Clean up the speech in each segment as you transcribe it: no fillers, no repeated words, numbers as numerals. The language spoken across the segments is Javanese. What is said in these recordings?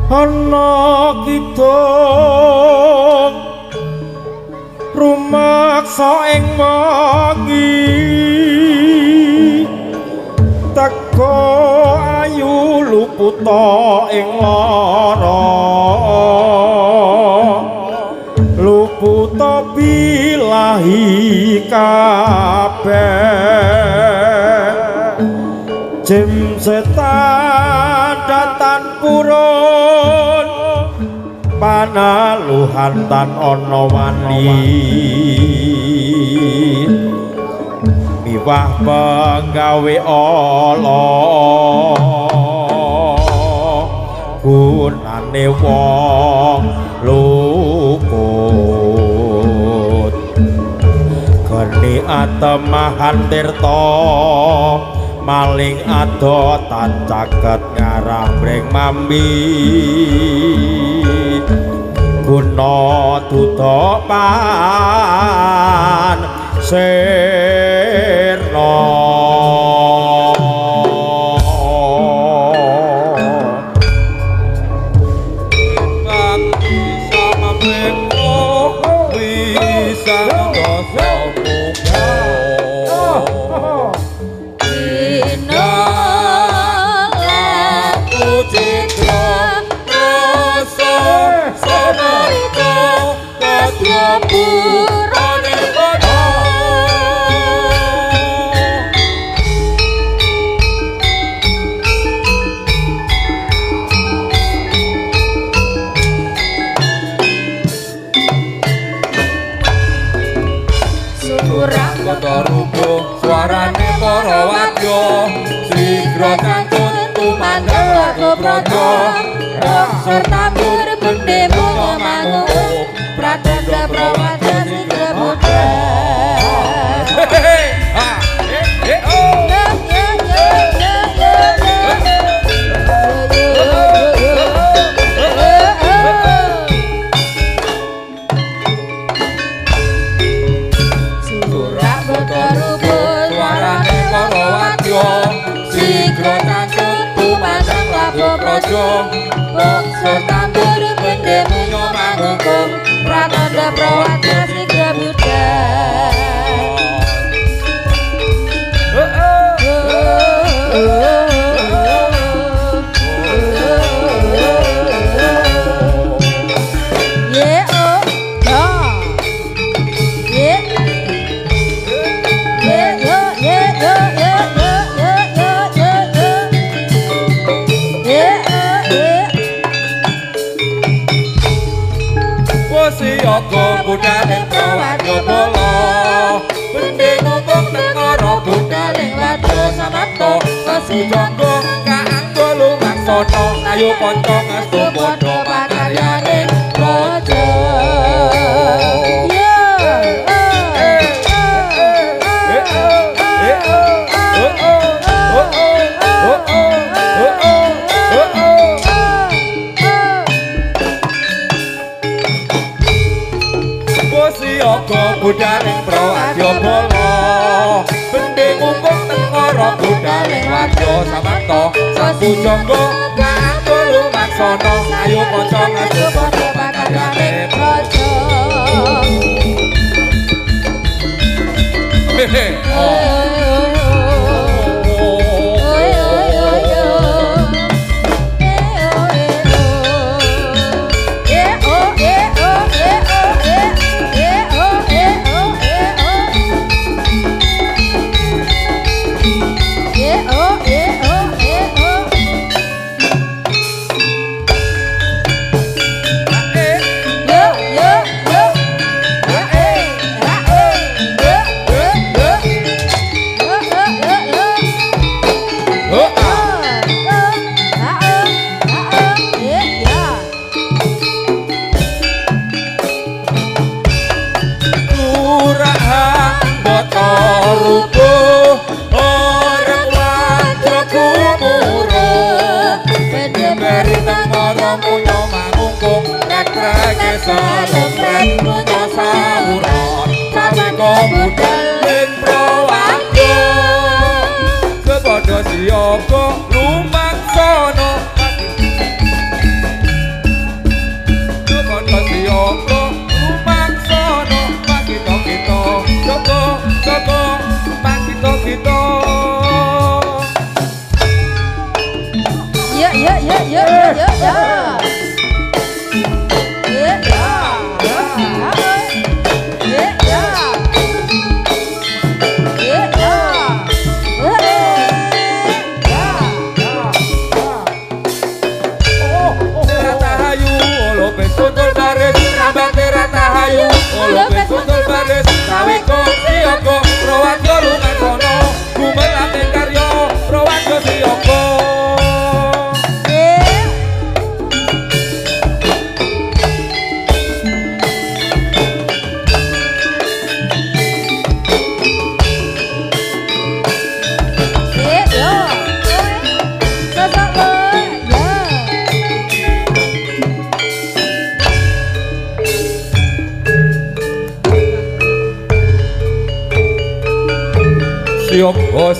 ana kidung rumaksa ing wengi teko ayu luputa ing lara luputa bilahi kabeh jim setan datan purun panaluhan tan ana wani miwah penggawe ala gunane wong luput geni atemahan tirta maling adotan caket ngarang breng mambi guna duta pan sirna suarane para wadya sigra kantun tumandang lagu praja rangsur tambur bendhe mungo mangung pratandha prawadya sigra buddha bungsur tambur bendhe mungo mangung pratandha prawadya sigra buddha budhaling prawadya bala bendhe ngumpul negara budhaling wadya samapta kasujangga kaanggo lumaksana ayo kanca ngastu padha pakaryaning raja budhaling prawadya bala bendhe ngumpul negara budhaling wadya samapta sambujangga kaanggo lumaksana ayo kanca ngastu padha pakaryaning raja budhaling prawadya sepadha siyaga lumaksana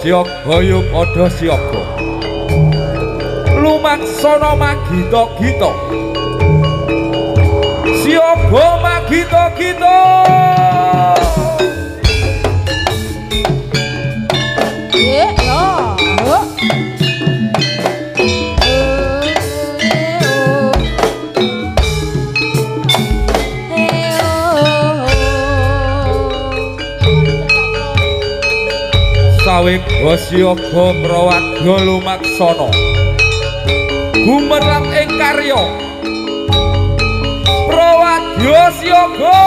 Siyaga ya padha siyaga lumaksana magita-gita siyaga magita-gita Sawega siyaga prawadya lumaksana gumerang ing karya prawadya siyaga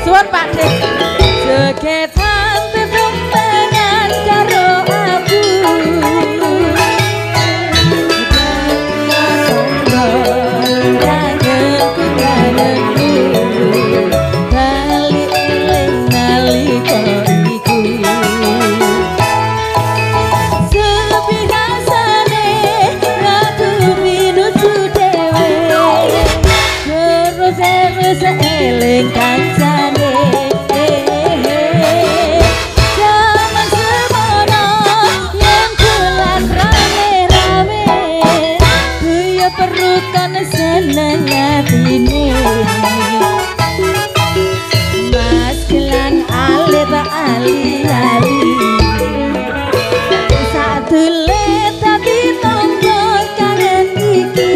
Suwun Pak Dik. Jogetan lali sadule dadi tangga kangen iki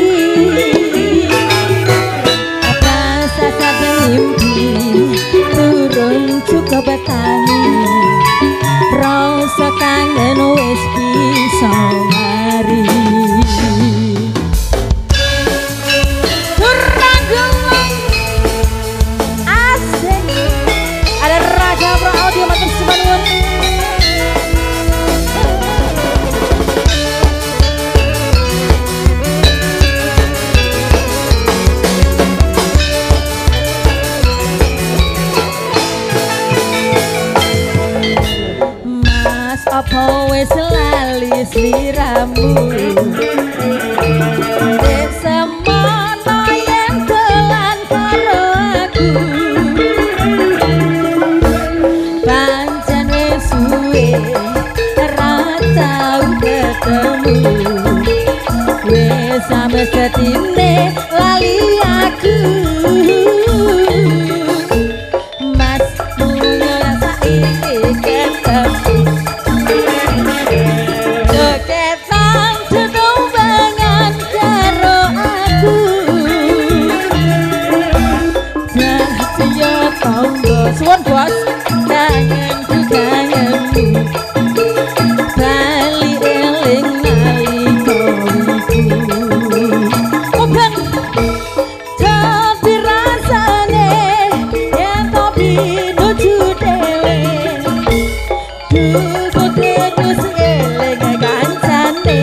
rasa saben mimpi turun cukup betani rasa kangen wis bisa mari apa wis lali sliramu semono yen dolan karo aku pancen wis suwe ra tau ketemu wis samestine lali aku mas punya saiki ketemu suwon bos kangenku kangenmu bali eling nalika iku ben tapi rasane yen to pinuju dhewe dudu terus eling kancane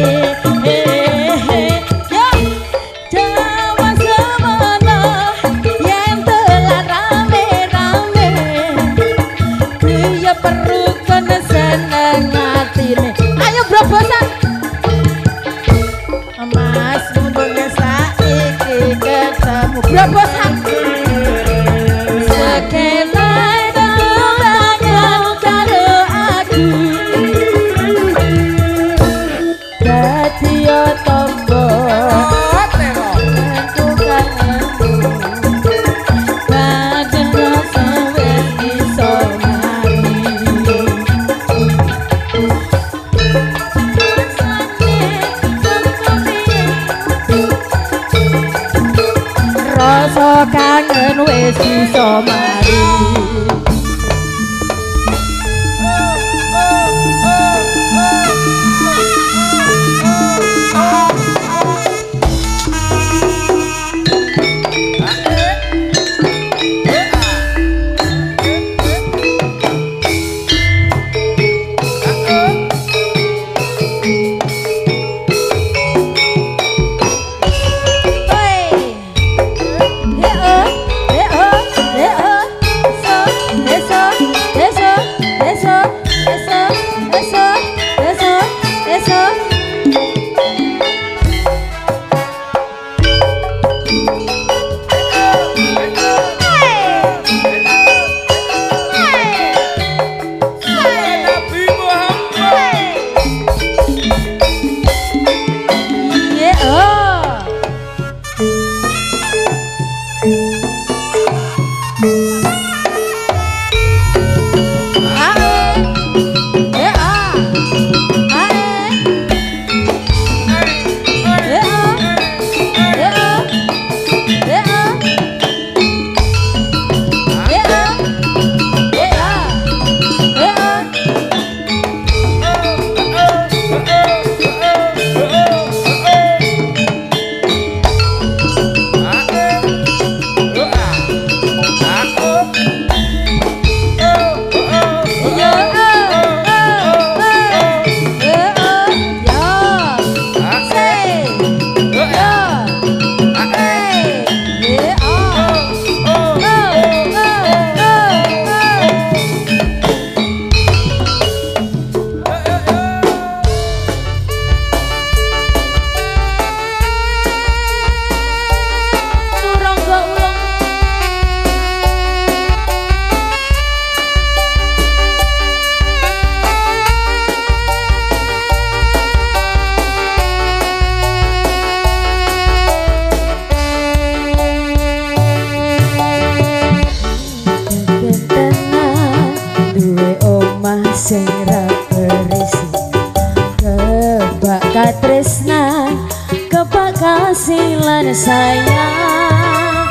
ayo brobosan mas mumpung saiki ketemu brobosan sekelai banyak karo aku dadi yo tombo rasa kangen wis bisa mari sing ra berisi kebak katresnan kebak kasih lan sayang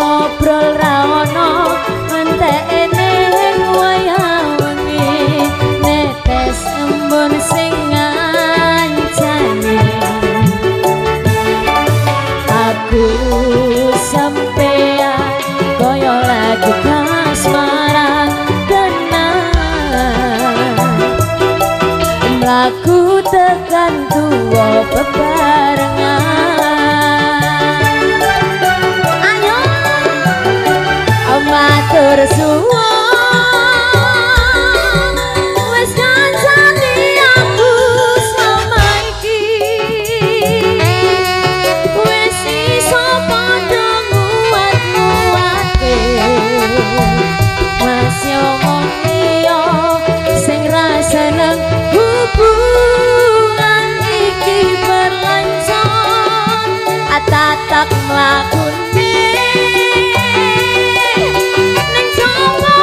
ngobrol ra ono entekne wayah wengi netes embun sing ngancani aku sampean koyo lagi kasmaran kenang mlaku tekan tuwa bebarengan ayo matur suwun wis ngancani aku selama iki wis iso padha nguat-nguate Mas yo ngono sing ra seneng hubungan iki berlanjut atatak mlakune ning jowo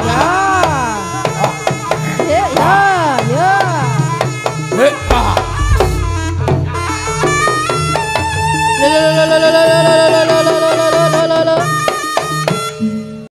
Ya.